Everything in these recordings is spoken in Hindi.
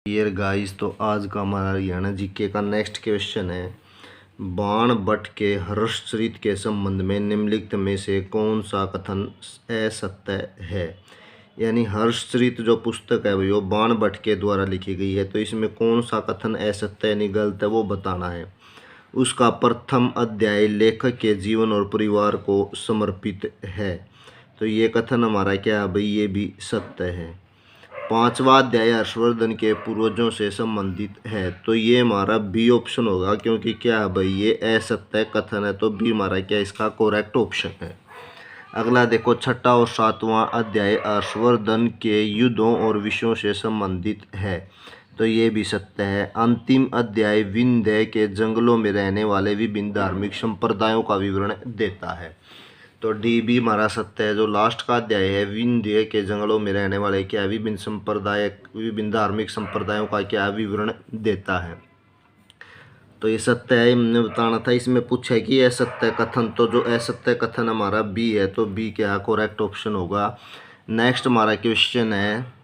डियर गाइस, तो आज का हमारा हरियाणा जीके का नेक्स्ट क्वेश्चन है। बाणभट्ट के हर्षचरित के संबंध में निम्नलिखित में से कौन सा कथन असत्य है। यानी हर्षचरित जो पुस्तक है वो बाणभट्ट के द्वारा लिखी गई है, तो इसमें कौन सा कथन असत्य यानी गलत है वो बताना है। उसका प्रथम अध्याय लेखक के जीवन और परिवार को समर्पित है, तो ये कथन हमारा क्या है भाई, ये भी सत्य है। पांचवा अध्याय हर्षवर्धन के पूर्वजों से संबंधित है, तो ये हमारा बी ऑप्शन होगा, क्योंकि क्या है भाई ये असत्य कथन है, तो बी हमारा क्या इसका करेक्ट ऑप्शन है। अगला देखो, छठा और सातवां अध्याय हर्षवर्धन के युद्धों और विषयों से संबंधित है, तो ये भी सत्य है। अंतिम अध्याय विंध्य के जंगलों में रहने वाले विभिन्न धार्मिक संप्रदायों का विवरण देता है, तो डी भी हमारा सत्य है। जो लास्ट का अध्याय है विंध्य के जंगलों में रहने वाले क्या विभिन्न धार्मिक संप्रदायों का क्या विवरण देता है, तो ये सत्य है, हमने बताना था। इसमें पूछा है कि असत्य कथन, तो जो असत्य कथन हमारा बी है, तो बी क्या करेक्ट ऑप्शन होगा। नेक्स्ट हमारा क्वेश्चन है,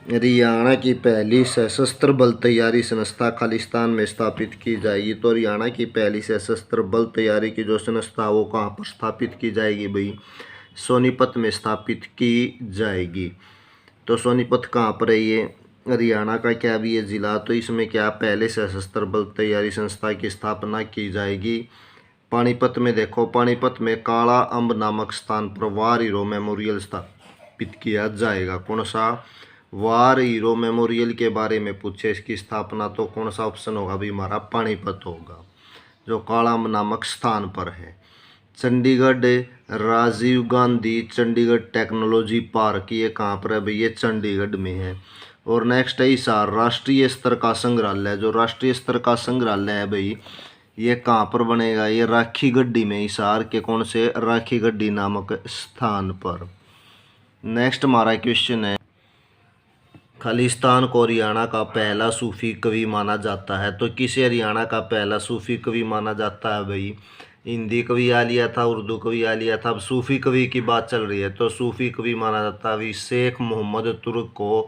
हरियाणा की पहली सशस्त्र बल तैयारी संस्था खालिस्तान में स्थापित की जाएगी, तो हरियाणा की पहली सशस्त्र बल तैयारी की जो संस्था वो कहाँ पर स्थापित की जाएगी भाई, सोनीपत में स्थापित की जाएगी। तो सोनीपत कहाँ पर है, ये हरियाणा का क्या भी ये ज़िला, तो इसमें क्या पहले सशस्त्र बल तैयारी संस्था की स्थापना की जाएगी। पानीपत में देखो, पानीपत में काला अम्ब नामक स्थान पर वार हीरो मेमोरियल स्थापित किया जाएगा। कौन सा वार हीरो मेमोरियल के बारे में पूछे इसकी स्थापना, तो कौन सा ऑप्शन होगा भी हमारा पानीपत होगा, जो काला अम्ब नामक स्थान पर है। चंडीगढ़ राजीव गांधी चंडीगढ़ टेक्नोलॉजी पार्क, ये कहाँ पर है भाई, ये चंडीगढ़ में है। और नेक्स्ट है हिसार राष्ट्रीय स्तर का संग्रहालय, जो राष्ट्रीय स्तर का संग्रहालय है भाई ये कहाँ पर बनेगा, ये राखी गड्डी में, हिसार के कौन से राखी गड्डी नामक स्थान पर। नेक्स्ट हमारा क्वेश्चन है, खालिस्तान को हरियाणा का पहला सूफी कवि माना जाता है, तो किसे हरियाणा का पहला सूफी कवि माना जाता है भाई। हिंदी कवि आ लिया था, उर्दू कवि आ लिया था, अब सूफी कवि की बात चल रही है, तो सूफी कवि माना जाता है भाई शेख मोहम्मद तुर्क को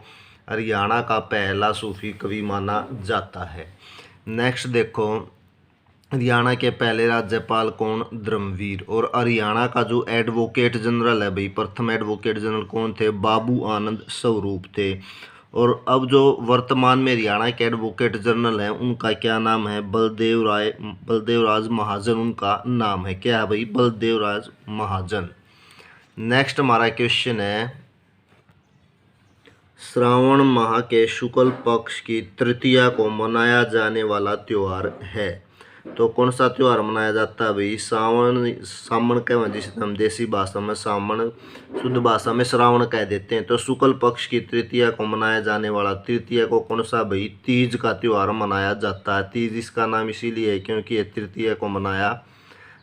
हरियाणा का पहला सूफी कवि माना जाता है। नेक्स्ट देखो, हरियाणा के पहले राज्यपाल कौन, धर्मवीर। और हरियाणा का जो एडवोकेट जनरल है भाई, प्रथम एडवोकेट जनरल कौन थे, बाबू आनंद स्वरूप थे। और अब जो वर्तमान में हरियाणा के एडवोकेट जनरल हैं उनका क्या नाम है, बलदेव राज महाजन उनका नाम है। क्या है भाई, बलदेव राज महाजन। नेक्स्ट हमारा क्वेश्चन है, श्रावण माह के शुक्ल पक्ष की तृतीया को मनाया जाने वाला त्योहार है, तो कौन सा त्यौहार मनाया जाता है भाई, सावन कह, जिसे हम देसी भाषा में सावन, शुद्ध भाषा में श्रावण कह देते हैं। तो शुक्ल पक्ष की तृतीया को मनाया जाने वाला तृतीया को कौन सा भाई, तीज का त्यौहार मनाया जाता है। तीज इसका नाम इसीलिए है क्योंकि ये तृतीया को मनाया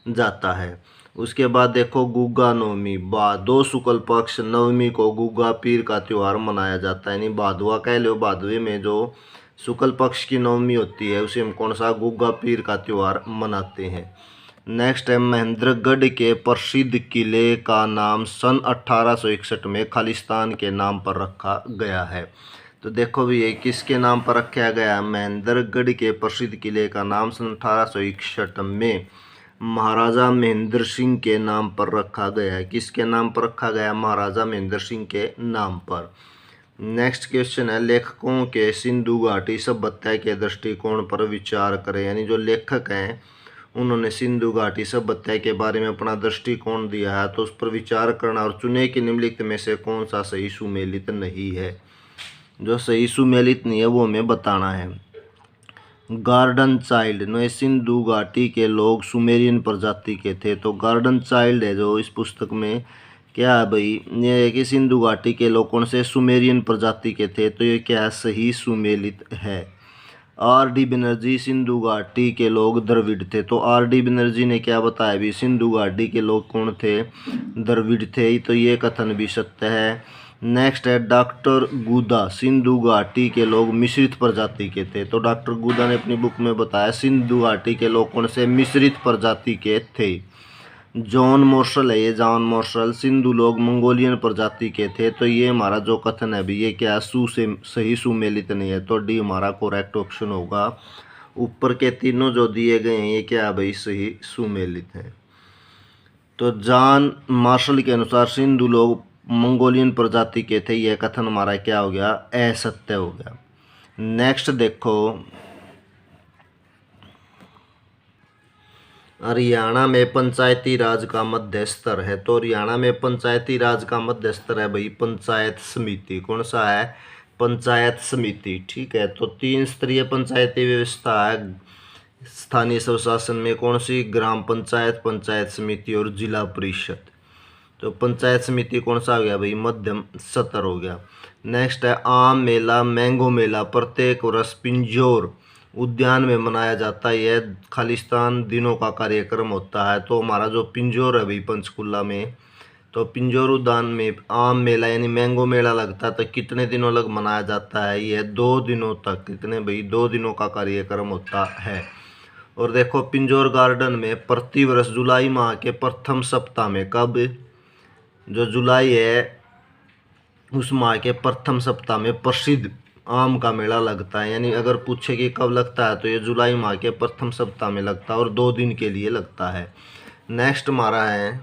जाता है। उसके बाद देखो गुग्गा नवमी, भादो शुक्ल पक्ष नवमी को गुग्गा पीर का त्यौहार मनाया जाता है, यानी भादुआ कह लो, भादवे में जो शुक्ल पक्ष की नवमी होती है उसे हम कौन सा गुग्गा पीर का त्यौहार मनाते हैं। नेक्स्ट है, महेंद्रगढ़ के प्रसिद्ध किले का नाम सन 1861 में खालिस्तान के नाम पर रखा गया है, तो देखो भी ये किसके नाम पर रखा गया है, महेंद्रगढ़ के प्रसिद्ध किले का नाम सन 1861 में महाराजा महेंद्र सिंह के नाम पर रखा गया है। किसके नाम पर रखा गया, महाराजा महेंद्र सिंह के नाम पर। नेक्स्ट क्वेश्चन है, लेखकों के सिंधु घाटी सभ्यता के दृष्टिकोण पर विचार करें, यानी जो लेखक हैं उन्होंने सिंधु घाटी सभ्यता के बारे में अपना दृष्टिकोण दिया है, तो उस पर विचार करना और चुने की निम्नलिखित में से कौन सा सही सुमेलित नहीं है। जो सही सुमेलित नहीं है वो हमें बताना है। गार्डन चाइल्ड, नो सिंधु घाटी के लोग सुमेरियन प्रजाति के थे, तो गार्डन चाइल्ड है जो इस पुस्तक में क्या है भाई, ये है कि सिंधु घाटी के लोग कौन से सुमेरियन प्रजाति के थे, तो ये क्या सही सुमेलित है। आर डी बनर्जी, सिंधु घाटी के लोग द्रविड़ थे, तो आर डी बनर्जी ने क्या बताया भी, सिंधु घाटी के लोग कौन थे, द्रविड़ थे, तो ये कथन भी सत्य है। नेक्स्ट है, डॉक्टर गुदा, सिंधु घाटी के लोग मिश्रित प्रजाति के थे, तो डॉक्टर गुदा ने अपनी बुक में बताया सिंधु घाटी के लोग कौन से मिश्रित प्रजाति के थे। जॉन मार्शल है, ये जॉन मार्शल। सिंधु लोग मंगोलियन प्रजाति के थे। तो ये हमारा जो कथन है भी ये क्या सु से सही सुमेलित नहीं है, तो डी हमारा करेक्ट ऑप्शन होगा। ऊपर के तीनों जो दिए गए हैं ये क्या भाई सही सुमेलित है। तो जॉन मार्शल के अनुसार सिंधु लोग मंगोलियन प्रजाति के थे, यह कथन हमारा क्या हो गया असत्य हो गया। नेक्स्ट देखो, हरियाणा में पंचायती राज का मध्य स्तर है। तो हरियाणा में पंचायती राज का मध्य स्तर है भाई पंचायत समिति। कौन सा है पंचायत समिति, ठीक है। तो 3 स्तरीय पंचायती व्यवस्था है स्थानीय स्वशासन में, कौन सी ग्राम पंचायत, पंचायत समिति और जिला परिषद। तो पंचायत समिति कौन सा हो गया भाई मध्यम स्तर हो गया। नेक्स्ट है आम मेला, मैंगो मेला प्रत्येक वर्ष पिंजौर उद्यान में मनाया जाता है। यह खालिस्तान दिनों का कार्यक्रम होता है। तो हमारा जो पिंजौर है भाई पंचकुला में, तो पिंजौर उद्यान में आम मेला यानी मैंगो मेला लगता है। तो कितने दिनों लग मनाया जाता है, यह 2 दिनों तक, कितने भाई 2 दिनों का कार्यक्रम होता है। और देखो पिंजौर गार्डन में प्रतिवर्ष जुलाई माह के प्रथम सप्ताह में, कब, जो जुलाई है उस माह के प्रथम सप्ताह में प्रसिद्ध आम का मेला लगता है। यानी अगर पूछे कि कब लगता है तो ये जुलाई माह के प्रथम सप्ताह में लगता है और 2 दिन के लिए लगता है। नेक्स्ट हमारा है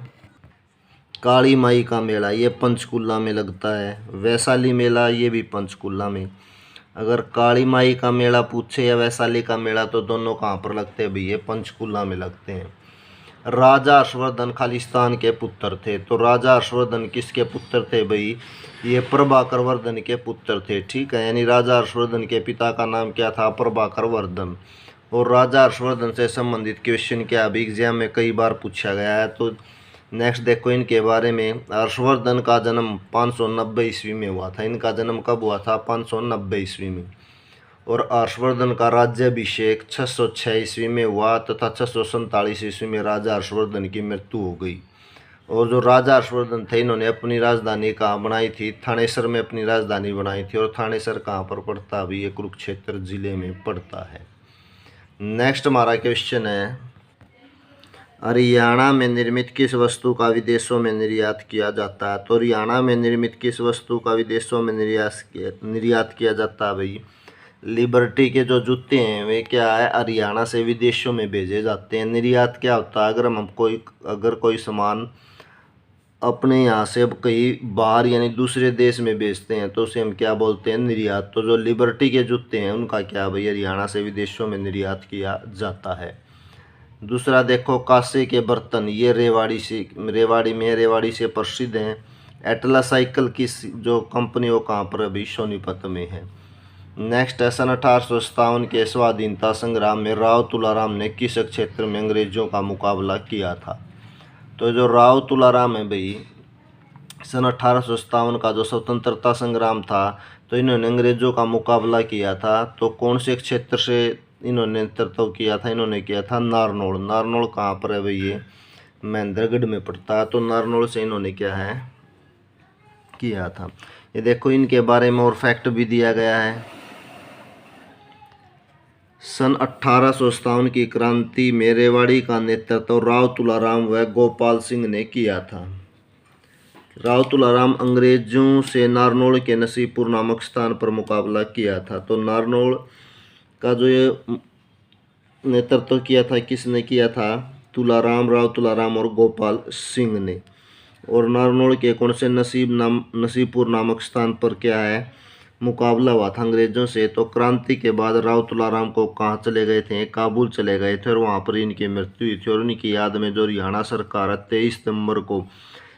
काली माई का मेला, ये पंचकुला में लगता है। वैशाली मेला ये भी पंचकुला में। अगर काली माई का मेला पूछे या वैशाली का मेला तो दोनों कहाँ पर लगते हैं भाई ये पंचकुला में लगते हैं। राजा हर्षवर्धन खालिस्तान के पुत्र थे। तो राजा हर्षवर्धन किसके पुत्र थे भाई, ये प्रभाकर वर्धन के पुत्र थे, ठीक है। यानी राजा हर्षवर्धन के पिता का नाम क्या था प्रभाकर वर्धन। और राजा हर्षवर्धन से संबंधित क्वेश्चन क्या अभी एग्जाम में कई बार पूछा गया है। तो नेक्स्ट देखो इनके बारे में। हर्षवर्धन का जन्म 590 ईस्वी में हुआ था। इनका जन्म कब हुआ था 590 ईस्वी में। और हर्षवर्धन का राज्याभिषेक 606 ईस्वी में हुआ तथा 647 ईस्वी में राजा हर्षवर्धन की मृत्यु हो गई। और जो राजा हर्षवर्धन थे इन्होंने अपनी राजधानी कहाँ बनाई थी, थानेसर में अपनी राजधानी बनाई थी। और थानेसर कहाँ पर पड़ता अभी ये कुरुक्षेत्र जिले में पड़ता है। नेक्स्ट हमारा क्वेश्चन है हरियाणा में निर्मित किस वस्तु का विदेशों में निर्यात किया जाता है। तो हरियाणा में निर्मित किस वस्तु का विदेशों में निर्यात किया जाता है भाई लिबर्टी के जो जूते हैं वे क्या है हरियाणा से विदेशों में भेजे जाते हैं। निर्यात क्या होता है, अगर कोई सामान अपने यहाँ से कहीं बाहर यानी दूसरे देश में बेचते हैं तो उसे हम क्या बोलते हैं निर्यात। तो जो लिबर्टी के जूते हैं उनका क्या भाई हरियाणा से विदेशों में निर्यात किया जाता है। दूसरा देखो कांसे के बर्तन, ये रेवाड़ी से प्रसिद्ध हैं। एटलस साइकिल की जो कंपनी वो कहाँ पर अभी सोनीपत में है। नेक्स्ट है सन 1857 के स्वाधीनता संग्राम में राव तुलाराम ने किस क्षेत्र में अंग्रेजों का मुकाबला किया था। तो जो राव तुलाराम है भाई सन 1857 का जो स्वतंत्रता संग्राम था तो इन्होंने अंग्रेजों का मुकाबला किया था। तो कौन से क्षेत्र से इन्होंने नेतृत्व किया था, इन्होंने किया था नारनौल। नारनौल कहाँ पर है भाई ये महेंद्रगढ़ में पड़ता है। तो नारनौल से इन्होंने क्या है किया था। ये देखो इनके बारे में और फैक्ट भी दिया गया है। सन 1857 की क्रांति में रेवाड़ी का नेतृत्व राव तुलाराम व गोपाल सिंह ने किया था। राव तुलाराम अंग्रेजों से नारनौल के नसीबपुर नामक स्थान पर मुकाबला किया था। तो नारनौल का जो ये नेतृत्व किया था किसने किया था, राव तुलाराम और गोपाल सिंह ने। और नारनौल के कौन से नसीबपुर नामक स्थान पर क्या है मुकाबला हुआ था अंग्रेजों से। तो क्रांति के बाद राव तुलाराम को कहाँ चले गए थे, काबुल चले गए थे और वहाँ पर इनकी मृत्यु हुई थी। और उनकी याद में जो हरियाणा सरकार 23 सितंबर को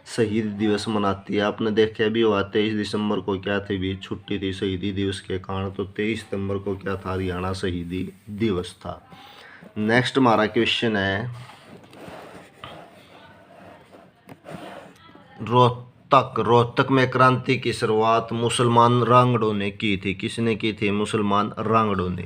शहीद दिवस मनाती है। आपने देखा भी हुआ 23 दिसंबर को क्या थी भी छुट्टी थी शहीदी दिवस के कारण। तो 23 सितंबर को क्या था हरियाणा शहीदी दिवस था। नेक्स्ट हमारा क्वेश्चन है रोहतक में क्रांति की शुरुआत मुसलमान रांगड़ों ने की थी। किसने की थी, मुसलमान रांगड़ों ने।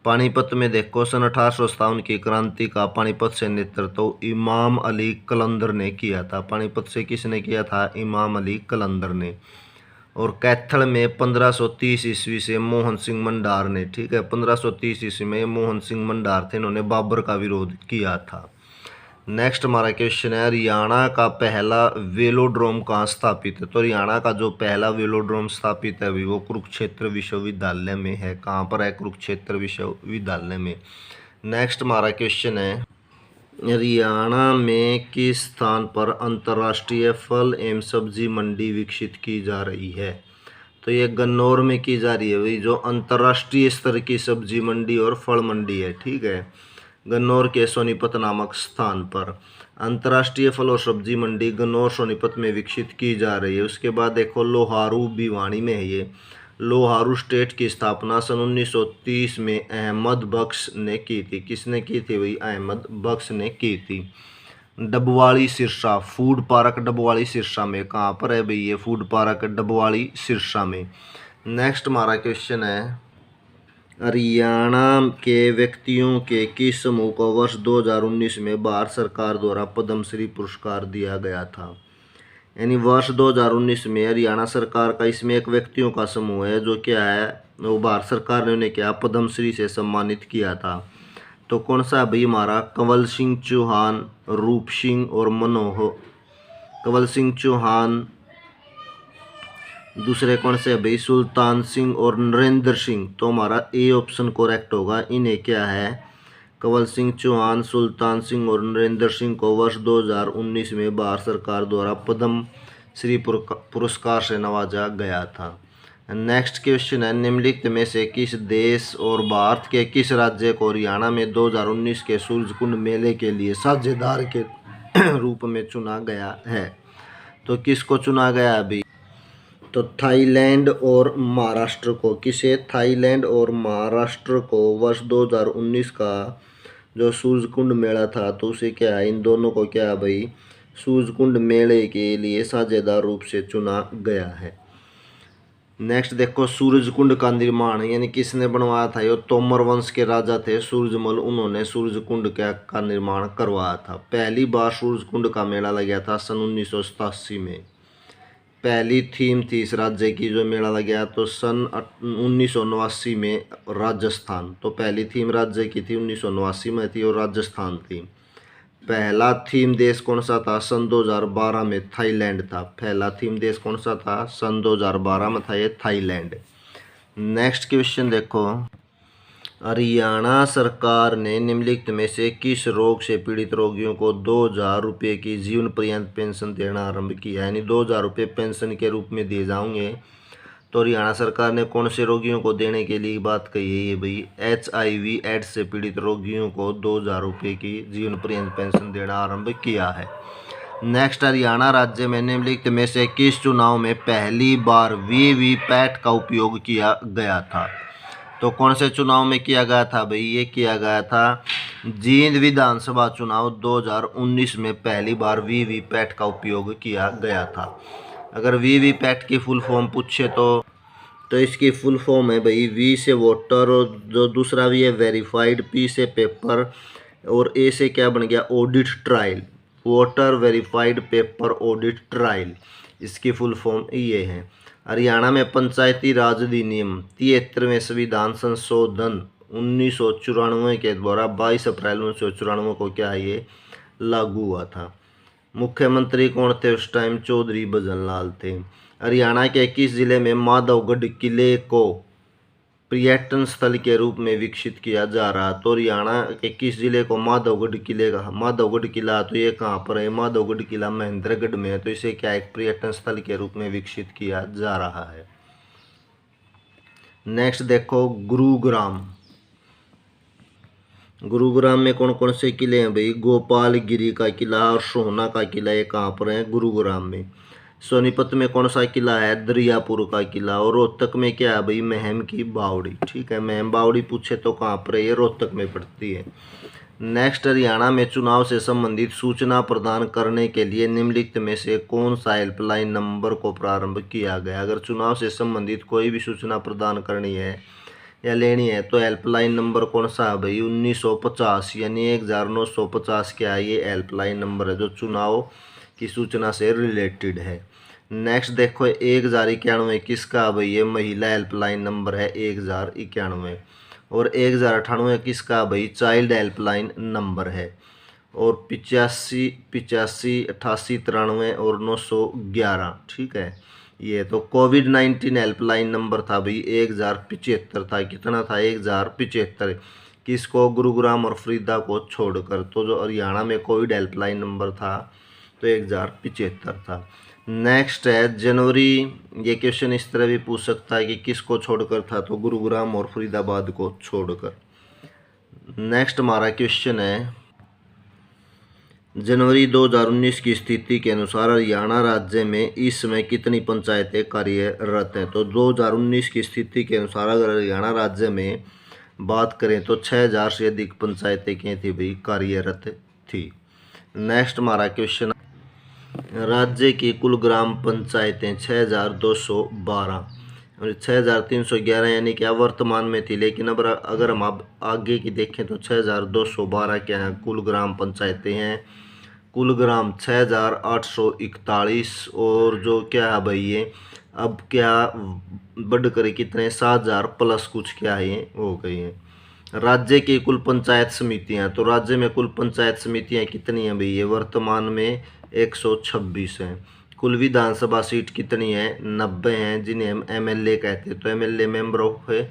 पानीपत में देखो सन 1857 की क्रांति का पानीपत से नेतृत्व इमाम अली कलंदर ने किया था। पानीपत से किसने किया था, इमाम अली कलंदर ने। और कैथल में 1530 ईस्वी से मोहन सिंह मंडार ने, ठीक है 1530 ईस्वी में मोहन सिंह मंडार थे, इन्होंने बाबर का विरोध किया था। नेक्स्ट हमारा क्वेश्चन है, हरियाणा का पहला वेलोड्रोम कहाँ स्थापित है? तो हरियाणा का जो पहला वेलोड्रोम स्थापित है वो कुरुक्षेत्र विश्वविद्यालय में है। कहाँ पर है? कुरुक्षेत्र विश्वविद्यालय में। नेक्स्ट हमारा क्वेश्चन है, हरियाणा में किस स्थान पर अंतर्राष्ट्रीय फल एवं सब्जी मंडी विकसित की जा रही है? तो ये गन्नौर में की जा रही है वही जो अंतर्राष्ट्रीय स्तर की सब्जी मंडी और फल मंडी है। ठीक है, गन्नौर के सोनीपत नामक स्थान पर अंतर्राष्ट्रीय फल और सब्जी मंडी गन्नौर सोनीपत में विकसित की जा रही है। उसके बाद देखो लोहारू भिवानी में है ये। लोहारू स्टेट की स्थापना सन 1930 में अहमद बख्श ने की थी। किसने की थी? वही अहमद बख्श ने की थी। डबवाली सिरसा फूड पार्क डबवाली सिरसा में। कहाँ पर है भाई ये फूड पार्क? डबवाली सिरसा में। नेक्स्ट हमारा क्वेश्चन है, हरियाणा के व्यक्तियों के किस समूह को वर्ष 2019 में भारत सरकार द्वारा पद्मश्री पुरस्कार दिया गया था? यानी वर्ष 2019 में हरियाणा सरकार का इसमें एक व्यक्तियों का समूह है जो क्या है, वो भारत सरकार ने उन्हें क्या पद्मश्री से सम्मानित किया था। तो कौन सा भाई हमारा? कंवल सिंह चौहान, रूप सिंह और मनोहर। कंवल सिंह चौहान, दूसरे कौन से भाई? सुल्तान सिंह और नरेंद्र सिंह। तो हमारा ए ऑप्शन करेक्ट होगा। इन्हें क्या है? कंवल सिंह चौहान, सुल्तान सिंह और नरेंद्र सिंह को वर्ष 2019 में भारत सरकार द्वारा पद्म श्री पुरस्कार से नवाजा गया था। नेक्स्ट क्वेश्चन है, निम्नलिखित में से किस देश और भारत के किस राज्य को हरियाणा में 2019 के सूरजकुंड मेले के लिए साझेदार के रूप में चुना गया है? तो किसको चुना गया अभी? तो थाईलैंड और महाराष्ट्र को। किसे? थाईलैंड और महाराष्ट्र को वर्ष 2019 का जो सूरजकुंड मेला था तो उसे क्या है, इन दोनों को क्या है भाई, सूरजकुंड मेले के लिए साझेदार रूप से चुना गया है। नेक्स्ट देखो, सूरजकुंड का निर्माण यानी किसने बनवाया था? ये तोमर वंश के राजा थे सूरजमल, उन्होंने सूरजकुंड का निर्माण करवाया था। पहली बार सूरजकुंड का मेला लगा था सन 1987 में। पहली थीम थी इस राज्य की जो मेला लगा तो सन 1989 में राजस्थान। तो पहली थीम राज्य की थी 1989 में थी और राजस्थान थी। पहला थीम देश कौन सा था? सन 2012 में थाईलैंड था। पहला थीम देश कौन सा था? सन 2012 में था ये थाईलैंड। नेक्स्ट क्वेश्चन देखो, हरियाणा सरकार ने निम्नलिखित में से किस रोग से पीड़ित रोगियों को 2000 रुपये की जीवन पर्यंत पेंशन देना आरंभ किया? यानी 2000 रुपये पेंशन के रूप में दिए जाएंगे। तो हरियाणा सरकार ने कौन से रोगियों को देने के लिए बात कही है? ये भाई HIV एड्स से पीड़ित रोगियों को 2000 रुपये की जीवन पर्यंत पेंशन देना आरंभ किया है। नेक्स्ट, हरियाणा राज्य में निम्नलिखित में से किस चुनाव में पहली बार VVPAT का उपयोग किया गया था? तो कौन से चुनाव में किया गया था भाई? ये किया गया था जींद विधानसभा चुनाव 2019 में पहली बार VVPAT का उपयोग किया गया था। अगर VVPAT की फुल फॉर्म पूछे तो इसकी फुल फॉर्म है भाई V से वोटर और जो दूसरा V है वेरीफाइड, P से पेपर और A से क्या बन गया? Audit trial. Voter verified paper audit trial, इसकी फुल फॉर्म ये है। हरियाणा में पंचायती राज अधिनियम 73वें संविधान संशोधन 1994 के द्वारा 22 अप्रैल 1994 को क्या है ये लागू हुआ था। मुख्यमंत्री कौन थे उस टाइम? चौधरी भजन लाल थे। हरियाणा के किस जिले में माधवगढ़ किले को पर्यटन स्थल के रूप में विकसित किया जा रहा? तो हरियाणा के किस जिले को माधवगढ़ किले का? माधवगढ़ किला तो ये कहाँ पर है? माधवगढ़ किला महेंद्रगढ़ में है। तो इसे क्या एक पर्यटन स्थल के रूप में विकसित किया जा रहा है। नेक्स्ट देखो, गुरुग्राम। गुरुग्राम में कौन कौन से किले हैं भाई? गोपालगिरी का किला और सोहना का किला, ये कहाँ पर है? गुरुग्राम में। सोनीपत में कौन सा किला है? दरियापुर का किला। और रोहतक में क्या है भाई? महम की बावड़ी। ठीक है, महम बावड़ी पूछे तो कहाँ पर है? ये रोहतक में पड़ती है। नेक्स्ट, हरियाणा में चुनाव से संबंधित सूचना प्रदान करने के लिए निम्नलिखित में से कौन सा हेल्पलाइन नंबर को प्रारंभ किया गया? अगर चुनाव से संबंधित कोई भी सूचना प्रदान करनी है या लेनी है तो हेल्पलाइन नंबर कौन सा है भाई? 1950 यानी 1950 क्या है? ये हेल्पलाइन नंबर है जो चुनाव की सूचना से रिलेटेड है। नेक्स्ट देखो, 1091 किसका भाई? ये महिला हेल्पलाइन नंबर है 1091। और 1098 किसका भाई? चाइल्ड हेल्पलाइन नंबर है। और 85 85 88 93 और 911। ठीक है, ये तो कोविड-19 हेल्पलाइन नंबर था भाई 1075 था। कितना था? 1075। किसको? गुरुग्राम और फरीदा को छोड़कर। तो जो हरियाणा में कोविड हेल्पलाइन नंबर था तो 1075 था। नेक्स्ट है जनवरी। ये क्वेश्चन इस तरह भी पूछ सकता है कि किसको छोड़कर था, तो गुरुग्राम और फरीदाबाद को छोड़कर। नेक्स्ट हमारा क्वेश्चन है जनवरी 2019 की स्थिति के अनुसार हरियाणा राज्य में इस समय कितनी पंचायतें कार्यरत हैं। तो 2019 की स्थिति के अनुसार अगर हरियाणा राज्य में बात करें तो 6000 से अधिक पंचायतें क्या थी भाई? कार्यरत थी। नेक्स्ट हमारा क्वेश्चन, राज्य की कुल ग्राम पंचायतें 6212 और 6311 यानी कि वर्तमान में थी, लेकिन अब अगर हम अब आगे की देखें तो 6212 क्या है? कुल ग्राम पंचायतें हैं। कुल ग्राम 6841 और जो क्या है भाई ये अब क्या बढ़ कर कितने 7000 प्लस कुछ क्या है ये हो गई हैं। राज्य की कुल पंचायत समितियां, तो राज्य में कुल पंचायत समितियां कितनी हैं भाई? ये वर्तमान में 126 हैं। कुल विधानसभा सीट कितनी है? 90 हैं, जिन्हें हम एमएलए कहते हैं। तो MLA member of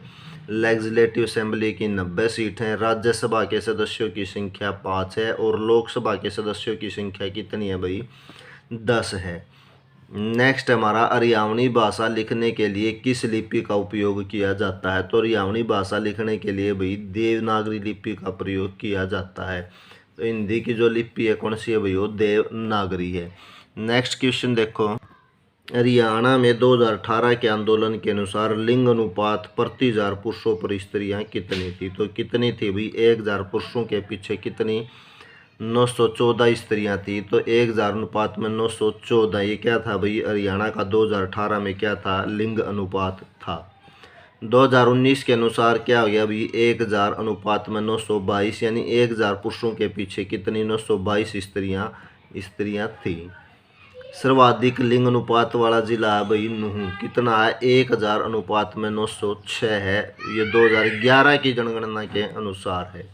legislative assembly की 90 सीट हैं। राज्यसभा के सदस्यों की संख्या 5 है और लोकसभा के सदस्यों की संख्या कितनी है भाई? 10 है। नेक्स्ट हमारा हरियाणवी भाषा लिखने के लिए किस लिपि का उपयोग किया जाता है। तो हरियाणवी भाषा लिखने के लिए भाई देवनागरी लिपि का प्रयोग किया जाता है। तो हिंदी की जो लिपि है कौन सी है भाई? वो देवनागरी है। नेक्स्ट क्वेश्चन देखो, हरियाणा में 2018 के आंदोलन के अनुसार लिंग अनुपात प्रति 1000 पुरुषों पर स्त्रियां कितनी थी। तो कितनी थी भाई? 1000 पुरुषों के पीछे कितनी? 914 स्त्रियां थी। तो 1000 अनुपात में 914, ये क्या था भाई? हरियाणा का 2018 में क्या था? लिंग अनुपात था। 2019 के अनुसार क्या हो गया भाई? 1000 अनुपात में 922 यानी 1000 पुरुषों के पीछे कितनी? 922 स्त्रियां थी। सर्वाधिक लिंग अनुपात वाला जिला है भाई नूंह। कितना है? 1000 अनुपात में 906 है। ये 2011 की जनगणना के अनुसार है।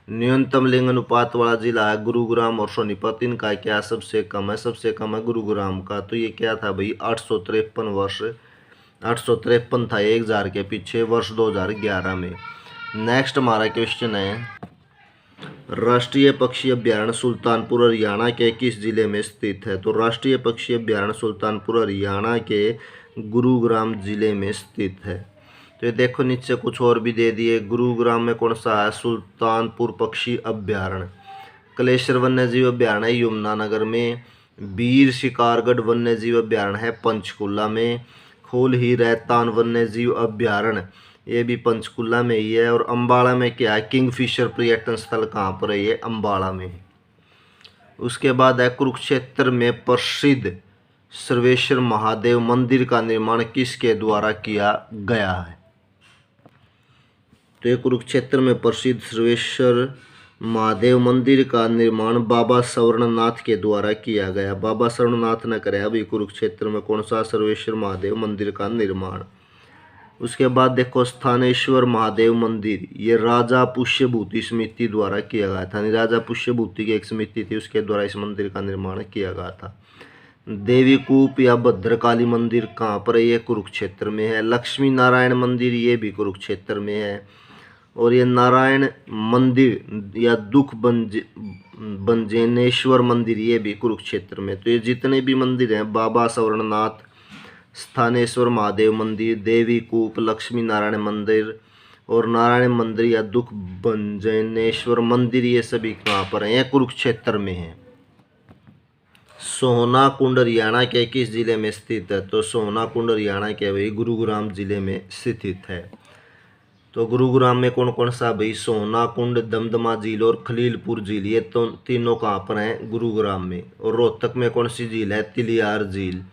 न्यूनतम लिंग अनुपात वाला जिला है गुरुग्राम और सोनीपत। इनका क्या सबसे कम है? सबसे कम है गुरुग्राम का। तो ये क्या था भाई? 853 था 1000 के पीछे वर्ष 2011 में। नेक्स्ट हमारा क्वेश्चन है राष्ट्रीय पक्षी अभ्यारण्य सुल्तानपुर हरियाणा के किस जिले में स्थित है। तो राष्ट्रीय पक्षी अभ्यारण्य सुल्तानपुर हरियाणा के गुरुग्राम जिले में स्थित है। तो ये देखो नीचे कुछ और भी दे दिए। गुरुग्राम में कौन सा है? सुल्तानपुर पक्षी अभ्यारण्य। कलेश्वर वन्य जीव अभ्यारण्य है यमुनानगर में। वीर शिकारगढ़ वन्य जीव अभ्यारण्य है पंचकुला में। खोल ही रहतान वन्य जीव अभ्यारण्य ये भी पंचकुला में ही है। और अम्बाड़ा में क्या है? किंगफिशर पर्यटन स्थल कहाँ पर है? ये अम्बाड़ा में। उसके बाद है कुरुक्षेत्र में प्रसिद्ध सर्वेश्वर महादेव मंदिर का निर्माण किसके द्वारा किया गया है। तो ये कुरुक्षेत्र में प्रसिद्ध सर्वेश्वर महादेव मंदिर का निर्माण बाबा सवर्णनाथ के द्वारा किया गया। बाबा सवर्णनाथ ने कराया अभी कुरुक्षेत्र में कौन सा? सर्वेश्वर महादेव मंदिर का निर्माण। उसके बाद देखो स्थानेश्वर महादेव मंदिर ये राजा पुष्यभूति समिति द्वारा किया गया था। राजा पुष्यभूति की एक समिति थी, उसके द्वारा इस मंदिर का निर्माण किया गया था। देवी कूप या भद्रकाली मंदिर कहाँ पर है? ये कुरुक्षेत्र में है। लक्ष्मी नारायण मंदिर ये भी कुरुक्षेत्र में है। और ये नारायण मंदिर या दुख भंजनेश्वर मंदिर ये भी कुरुक्षेत्र में। तो ये जितने भी मंदिर हैं बाबा सवर्णनाथ, स्थानेश्वर महादेव मंदिर, देवी कूप, लक्ष्मी नारायण मंदिर और नारायण मंदिर या दुख भंजनेश्वर मंदिर ये सभी कहाँ पर हैं? कुरुक्षेत्र में है। सोहना कुंड हरियाणा के किस जिले में स्थित है। तो सोहना कुंड हरियाणा के भाई गुरुग्राम जिले में स्थित है। तो गुरुग्राम में कौन कौन सा भाई? सोहना कुंड, दमदमा झील और खलीलपुर झील ये तो तीनों कहाँ पर हैं? गुरुग्राम में। और रोहतक में कौन सी झील है? तिलियार झील।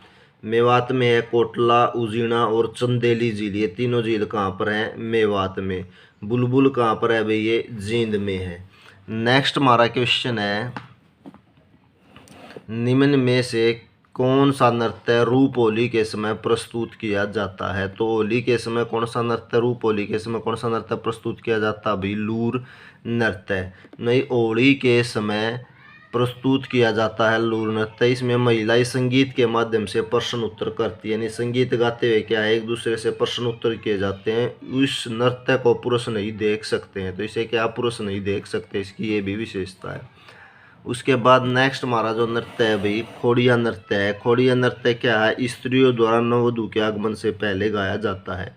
मेवात में है कोटला, उजीना और चंदेली झील ये तीनों झील कहाँ पर हैं? मेवात में। बुलबुल कहाँ पर है भाई? ये जींद में है। नेक्स्ट हमारा क्वेश्चन है निम्न में से कौन सा नृत्य रूप होली के समय प्रस्तुत किया जाता है। तो होली के समय कौन सा नृत्य रूप होली के समय कौन सा नृत्य प्रस्तुत किया जाता है भाई? लूर नृत्य। नहीं, होली के समय प्रस्तुत किया जाता है लूर नृत्य। इसमें महिलाएं संगीत के माध्यम से प्रश्न उत्तर करती है, यानी संगीत गाते हुए क्या है एक दूसरे से प्रश्न उत्तर किए जाते हैं। उस नृत्य को पुरुष नहीं देख सकते हैं, तो इसे क्या पुरुष नहीं देख सकते, इसकी ये भी विशेषता है। उसके बाद नेक्स्ट हमारा जो नृत्य है भाई खोड़िया नृत्य है। खोड़िया नृत्य क्या है, स्त्रियों द्वारा नववधु के आगमन से पहले गाया जाता है।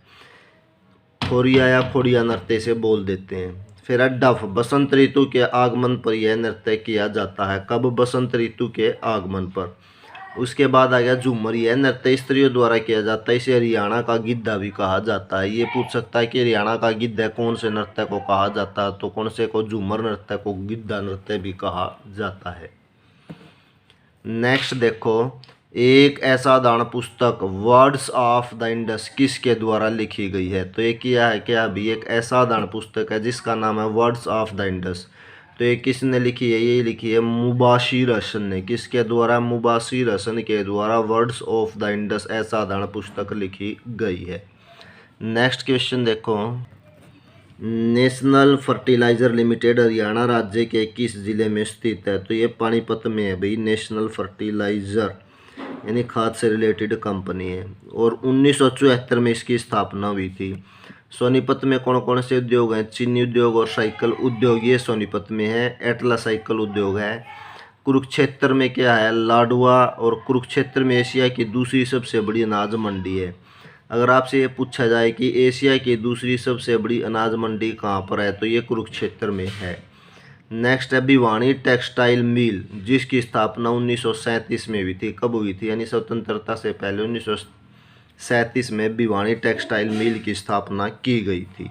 खोरिया या खोड़िया नृत्य से बोल देते हैं। फिर है डफ, बसंत ऋतु के आगमन पर यह नृत्य किया जाता है। कब, बसंत ऋतु के आगमन पर। उसके बाद आ गया झूमर, यह नृत्य स्त्रियों द्वारा किया जाता है। इसे हरियाणा का गिद्धा भी कहा जाता है। ये पूछ सकता है कि हरियाणा का गिद्धा कौन से नृत्य को कहा जाता है, तो कौन से को झूमर नृत्य को गिद्धा नृत्य भी कहा जाता है। नेक्स्ट देखो, एक असाधारण पुस्तक वर्ड्स ऑफ द इंडस किसके द्वारा लिखी गई है। तो ये क्या है, क्या अभी एक असाधारण पुस्तक है जिसका नाम है वर्ड्स ऑफ द इंडस। तो ये किसने लिखी है, ये लिखी है मुबाशिर हसन ने। किसके द्वारा, मुबाशिर हसन के द्वारा वर्ड्स ऑफ द इंडस असाधारण पुस्तक लिखी गई है। नेक्स्ट क्वेश्चन देखो, नेशनल फर्टिलाइजर लिमिटेड हरियाणा राज्य के किस जिले में स्थित है। तो ये पानीपत में है भाई नेशनल फर्टिलाइजर, यानी खाद से रिलेटेड कंपनी है। और 1974 में इसकी स्थापना हुई थी। सोनीपत में कौन कौन से उद्योग हैं, चीनी उद्योग और साइकिल उद्योग, ये सोनीपत में है। एटला साइकिल उद्योग है। कुरुक्षेत्र में क्या है, लाडवा, और कुरुक्षेत्र में एशिया की दूसरी सबसे बड़ी अनाज मंडी है। अगर आपसे ये पूछा जाए कि एशिया की दूसरी सबसे बड़ी अनाज मंडी कहाँ पर है, तो ये कुरुक्षेत्र में है। नेक्स्ट है भिवानी टेक्सटाइल मिल, जिसकी स्थापना 1937 में हुई थी। कब हुई थी, यानी स्वतंत्रता से पहले 1937 में भिवानी टेक्सटाइल मिल की स्थापना की गई थी।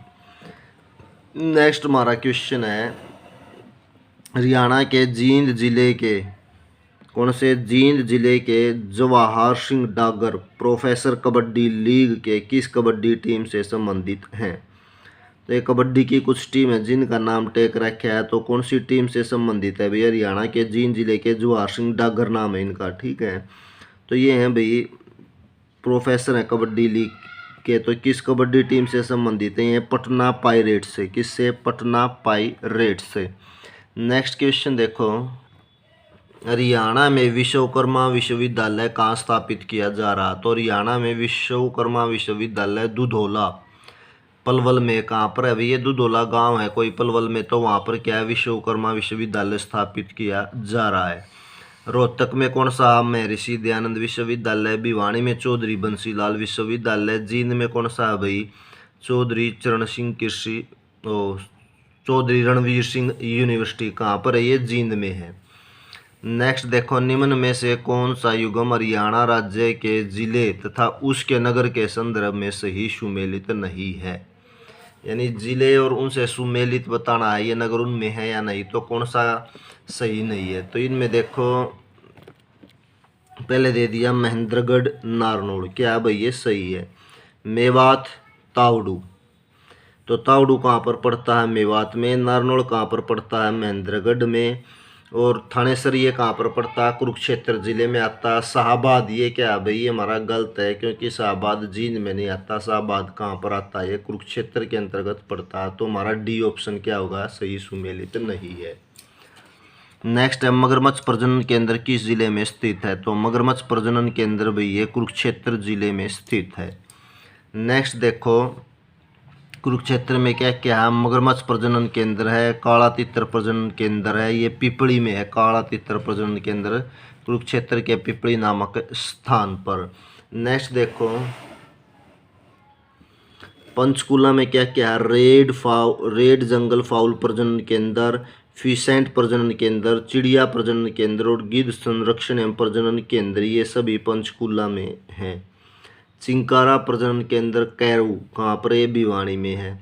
नेक्स्ट हमारा क्वेश्चन है, हरियाणा के जींद जिले के कौन से, जींद जिले के जवाहर सिंह डागर प्रोफेसर कबड्डी लीग के किस कबड्डी टीम से संबंधित हैं। तो ये कबड्डी की कुछ टीम है जिनका नाम टेक रखा है, तो कौन सी टीम से संबंधित है भाई, हरियाणा के जींद जिले के जवाहर सिंह डागर नाम है इनका, ठीक है। तो ये हैं भाई प्रोफेसर हैं कबड्डी लीग के। तो किस कबड्डी टीम से संबंधित है, ये पटना पायरेट्स से। किससे, पटना पायरेट्स से। नेक्स्ट क्वेश्चन देखो, हरियाणा में विश्वकर्मा विश्वविद्यालय कहाँ स्थापित किया जा रहा। तो हरियाणा में विश्वकर्मा विश्वविद्यालय दुधौला पलवल में, कहाँ पर है अभी, ये दुधौला गांव है कोई पलवल में, तो वहाँ पर क्या है विश्वकर्मा विश्वविद्यालय स्थापित किया जा रहा है। रोहतक में कौन सा, महर्षि दयानंद विश्वविद्यालय। भिवानी में चौधरी बंसीलाल विश्वविद्यालय। जींद में कौन सा है भाई, चौधरी चरण सिंह कृषि चौधरी रणवीर सिंह यूनिवर्सिटी, कहाँ पर है, ये जींद में है। नेक्स्ट देखो, निम्न में से कौन सा युग्म हरियाणा राज्य के जिले तथा उसके नगर के संदर्भ में सही सुमेलित नहीं है। यानी जिले और उनसे सुमेलित बताना है, ये नगर उनमें है या नहीं, तो कौन सा सही नहीं है। तो इनमें देखो पहले दे दिया महेंद्रगढ़ नारनौल, क्या भाई ये सही है। मेवात तावड़ू, तो तावड़ू कहाँ पर पड़ता है, मेवात में। नारनौल कहाँ पर पड़ता है, महेंद्रगढ़ में। और थानेसर ये कहाँ पर पड़ता है, कुरुक्षेत्र जिले में आता है। शाहबाद ये क्या है भाई, ये हमारा गलत है क्योंकि शाहबाद जींद में नहीं आता। शाहबाद कहाँ पर आता है, ये कुरुक्षेत्र के अंतर्गत पड़ता है। तो हमारा डी ऑप्शन क्या होगा, सही सुमेलित नहीं है। नेक्स्ट है, मगरमच्छ प्रजनन केंद्र किस जिले में स्थित है। तो मगरमच्छ प्रजनन केंद्र भाई ये कुरुक्षेत्र जिले में स्थित है। नेक्स्ट देखो, कुरुक्षेत्र में क्या क्या है, मगरमच्छ प्रजनन केंद्र है, काला तितर प्रजनन केंद्र है, ये पिपली में है काला तितर प्रजनन केंद्र, कुरुक्षेत्र के पिपली नामक स्थान पर। नेक्स्ट देखो, पंचकूला में क्या क्या है, रेड जंगल फाउल प्रजनन केंद्र, फिसेंट प्रजनन केंद्र, चिड़िया प्रजनन केंद्र और गिद्ध संरक्षण एवं प्रजनन केंद्र, ये सभी पंचकूला में हैं। चिंकारा प्रजनन केंद्र कैरू कहाँ पर, ये भिवानी में है।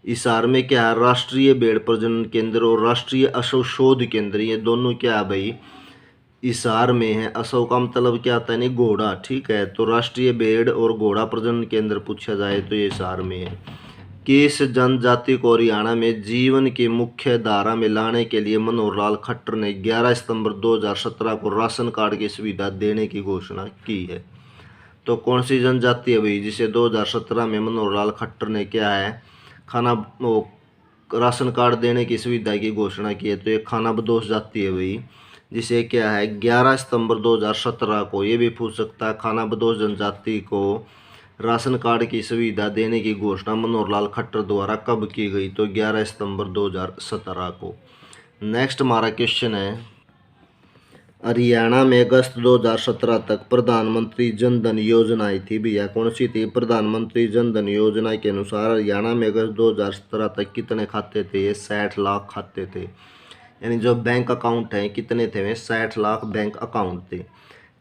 हिसार में क्या है, राष्ट्रीय भेड़ प्रजनन केंद्र और राष्ट्रीय असव शोध केंद्र, ये दोनों क्या है भाई हिसार में है। असव का मतलब क्या आता है, नहीं घोड़ा, ठीक है। तो राष्ट्रीय भेड़ और घोड़ा प्रजनन केंद्र पूछा जाए तो ये हिसार में है। किस जनजाति को हरियाणा में जीवन की मुख्य धारा में लाने के लिए मनोहर लाल खट्टर ने 11 सितंबर 2017 को राशन कार्ड की सुविधा देने की घोषणा की है। तो कौन सी जनजाति है भाई जिसे 2017 में मनोहर लाल खट्टर ने क्या है राशन कार्ड देने की सुविधा की घोषणा की है। तो ये खानाबदोश जाति है भाई जिसे क्या है 11 सितंबर 2017 को, ये भी पूछ सकता है, खाना बदोश जनजाति को राशन कार्ड की सुविधा देने की घोषणा मनोहर लाल खट्टर द्वारा कब की गई? तो 11 सितंबर 2017 को। नेक्स्ट हमारा क्वेश्चन है, हरियाणा में अगस्त 2017 तक प्रधानमंत्री जन धन योजना आई थी भैया, कौन सी थी? प्रधानमंत्री जन धन योजना के अनुसार हरियाणा में अगस्त 2017 तक कितने खाते थे? ये 60 लाख खाते थे, यानी जो बैंक अकाउंट हैं कितने थे? वे 60 लाख बैंक अकाउंट थे।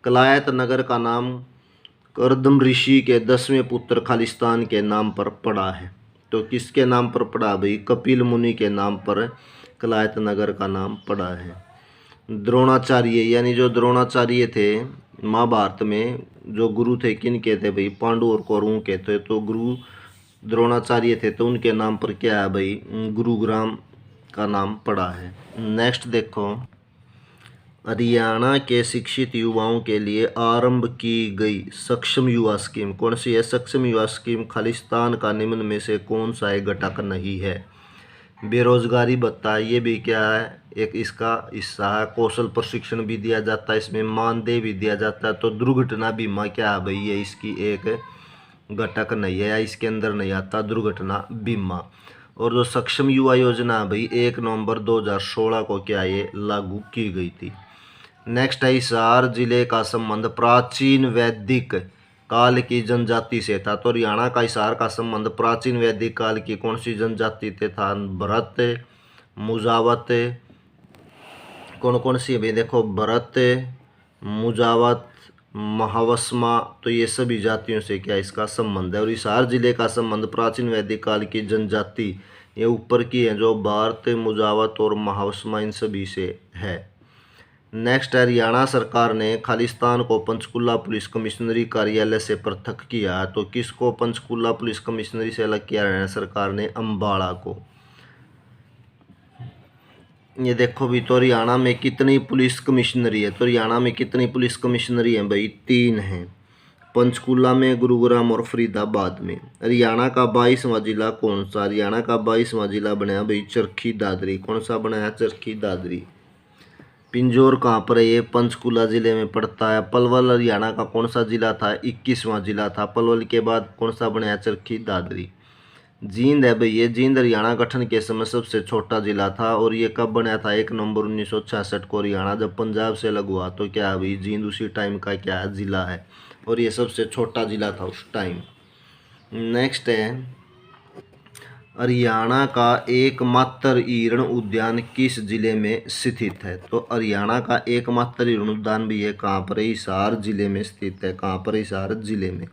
कलायत नगर का नाम करदम ऋषि के 10वें पुत्र खालिस्तान के नाम पर पड़ा है, तो किसके नाम पर पड़ा भाई? कपिल मुनि के नाम पर कलायत नगर का नाम पड़ा है। द्रोणाचार्य, यानी जो द्रोणाचार्य थे महाभारत में जो गुरु थे, किन के थे भाई? पांडु और कौरवों के थे, तो गुरु द्रोणाचार्य थे, तो उनके नाम पर क्या है भाई? गुरुग्राम का नाम पड़ा है। नेक्स्ट देखो, हरियाणा के शिक्षित युवाओं के लिए आरंभ की गई सक्षम युवा स्कीम कौन सी है? सक्षम युवा स्कीम खालिस्तान का निम्न में से कौन सा एक घटक नहीं है? बेरोजगारी भत्ता, ये भी क्या है? एक इसका हिस्सा है। कौशल प्रशिक्षण भी दिया जाता है, इसमें मानदेय भी दिया जाता है। तो दुर्घटना बीमा क्या है भाई? ये इसकी एक घटक नहीं है, या इसके अंदर नहीं आता दुर्घटना बीमा। और जो सक्षम युवा योजना है भाई 1 नवंबर 2016 को क्या ये लागू की गई थी। नेक्स्ट है, हिसार जिले का संबंध प्राचीन वैदिक काल की जनजाति से था, तो हरियाणा का हिसार का संबंध प्राचीन वैदिक काल की कौन सी जनजाति से था? भरत, मुजावत, कौन कौन सी है भाई? देखो, भरत, मुजावत, महावस्मा, तो ये सभी जातियों से क्या इसका संबंध है। और हिसार जिले का संबंध प्राचीन वैदिक काल की जनजाति, ये ऊपर की है जो भारत, मुजावत और महावस्मा, इन सभी से है। नेक्स्ट, हरियाणा सरकार ने खालिस्तान को पंचकुला पुलिस कमिश्नरी कार्यालय से पृथक किया, तो किसको पंचकुला पुलिस कमिश्नरी से अलग किया हरियाणा सरकार ने? अम्बाड़ा को। ये देखो भी, तो हरियाणा में कितनी पुलिस कमिश्नरी है? तो हरियाणा में कितनी पुलिस कमिश्नरी है भाई? 3 हैं, पंचकुला में, गुरुग्राम और फरीदाबाद में। हरियाणा का 22वां जिला कौन सा? हरियाणा का 22वां जिला बनाया भाई चरखी दादरी। कौन सा बनाया? चरखी दादरी। पिंजौर कहाँ पर है? ये पंचकुला जिले में पड़ता है। पलवल हरियाणा का कौन सा जिला था? 21वां जिला था। पलवल के बाद कौन सा बनाया? चरखी दादरी। जींद है भाई, ये जींद हरियाणा गठन के समय सबसे छोटा जिला था, और ये कब बनाया था? 1 नवंबर 1966 को हरियाणा जब पंजाब से अलग हुआ, तो क्या है भाई? जींद उसी टाइम का क्या है? जिला है, और ये सबसे छोटा जिला था उस टाइम। नेक्स्ट है, हरियाणा का एकमात्र हिरण उद्यान किस जिले में स्थित है? तो हरियाणा का एकमात्र हिरण उद्यान भी है कहाँ पर? हिसार जिले में स्थित है। कहाँ पर? हिसार जिले में।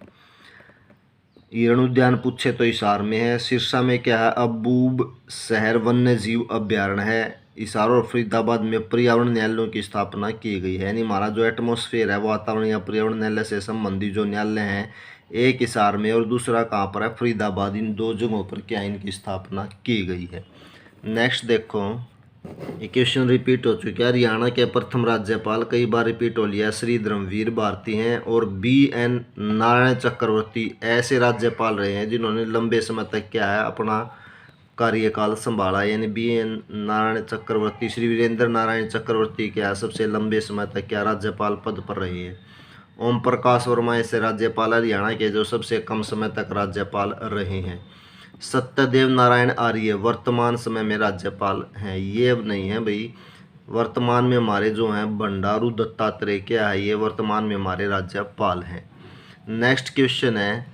हिरण उद्यान पूछे तो हिसार में है। सिरसा में क्या है? अबूब शहर वन्य जीव अभ्यारण्य है। हिसार और फरीदाबाद में पर्यावरण न्यायालयों की स्थापना की गई है, यानी हमारा जो एटमॉस्फेयर है, वातावरण या पर्यावरण न्यायालय से संबंधित जो न्यायालय हैं, एक हिसार में और दूसरा कहाँ पर है? फरीदाबाद। इन 2 जगहों पर क्या इनकी स्थापना की गई है। नेक्स्ट देखो, ये क्वेश्चन रिपीट हो चुका है। हरियाणा के प्रथम राज्यपाल, कई बार रिपीट हो लिया, श्री धर्मवीर भारती हैं, और BN नारायण चक्रवर्ती ऐसे राज्यपाल रहे हैं जिन्होंने लंबे समय तक क्या है अपना कार्यकाल संभाला, यानी BN नारायण चक्रवर्ती, श्री वीरेंद्र नारायण चक्रवर्ती क्या सबसे लंबे समय तक क्या राज्यपाल पद पर रहे हैं। ओम प्रकाश वर्मा ऐसे राज्यपाल हरियाणा के जो सबसे कम समय तक राज्यपाल रहे हैं। सत्यदेव नारायण आर्य वर्तमान समय में राज्यपाल हैं। ये अब नहीं है भाई, वर्तमान में हमारे जो हैं बंडारू दत्तात्रेय क्या है, ये वर्तमान में हमारे राज्यपाल हैं। नेक्स्ट क्वेश्चन है,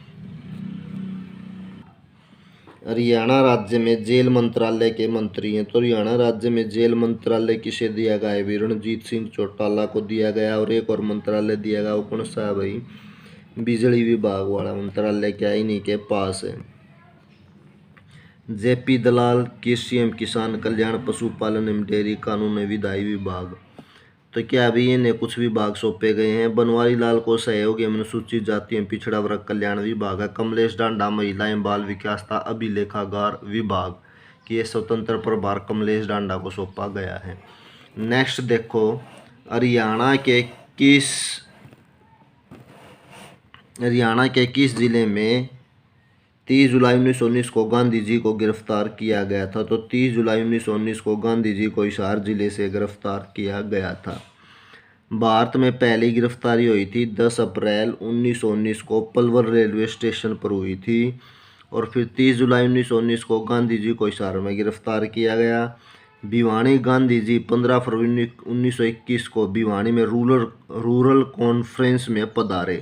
हरियाणा राज्य में जेल मंत्रालय के मंत्री हैं, तो हरियाणा राज्य में जेल मंत्रालय किसे दिया गया है? भी रणजीत सिंह चौटाला को दिया गया, और एक और मंत्रालय दिया गया, वो कौन सा है भाई? बिजली विभाग वाला मंत्रालय क्या इन्हीं के पास है। JP दलाल कृषि एवं किसान कल्याण, पशुपालन एवं डेयरी कानून एवं विधायी विभाग, तो क्या अभी इन्हें कुछ विभाग सौंपे गए हैं। बनवारी लाल को सहयोग एवं अनुसूचित जाति एवं पिछड़ा वर्ग कल्याण विभाग है। कमलेश डांडा महिला एवं बाल विकास तथा अभिलेखागार विभाग की ये स्वतंत्र प्रभार कमलेश डांडा को सौंपा गया है। नेक्स्ट देखो, हरियाणा के किस जिले में 30 जुलाई 1919 को गांधी जी को गिरफ्तार किया गया था? तो 30 जुलाई 1919 को गांधी जी को हिसार जिले से गिरफ्तार किया गया था। भारत में पहली गिरफ्तारी हुई थी 10 अप्रैल 1919 को पलवल रेलवे स्टेशन पर हुई थी। और फिर 30 जुलाई 1919 को गांधी जी को हिसार में गिरफ्तार किया गया। भिवानी गांधी जी 15 फरवरी 1921 को भिवानी में रूरल कॉन्फ्रेंस में पधारे।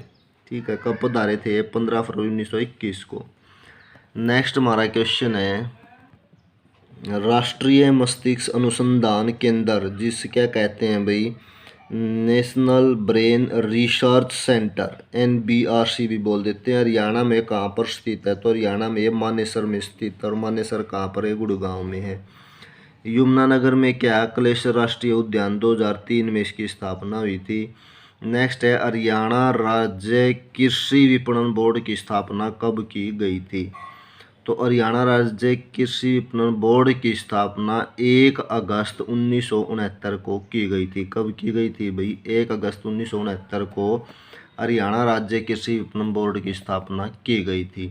ठीक है, कब पधारे थे? 15 फरवरी 1921 को। नेक्स्ट हमारा क्वेश्चन है, राष्ट्रीय मस्तिष्क अनुसंधान केंद्र जिसके कहते हैं भाई national brain research centre, NBRC भी बोल देते हैं, हरियाणा में कहाँ पर स्थित है? तो हरियाणा में मानेसर में स्थित है। और मानेसर कहाँ पर है? गुड़गांव में है। यमुनानगर में क्या कलेश्वर राष्ट्रीय उद्यान 2003 में इसकी स्थापना हुई थी। नेक्स्ट है, हरियाणा राज्य कृषि विपणन बोर्ड की स्थापना कब की गई थी? तो हरियाणा राज्य कृषि विपणन बोर्ड की स्थापना 1 अगस्त 1969 को की गई थी। कब की गई थी भाई? 1 अगस्त 1969 को हरियाणा राज्य कृषि विपणन बोर्ड की स्थापना की गई थी।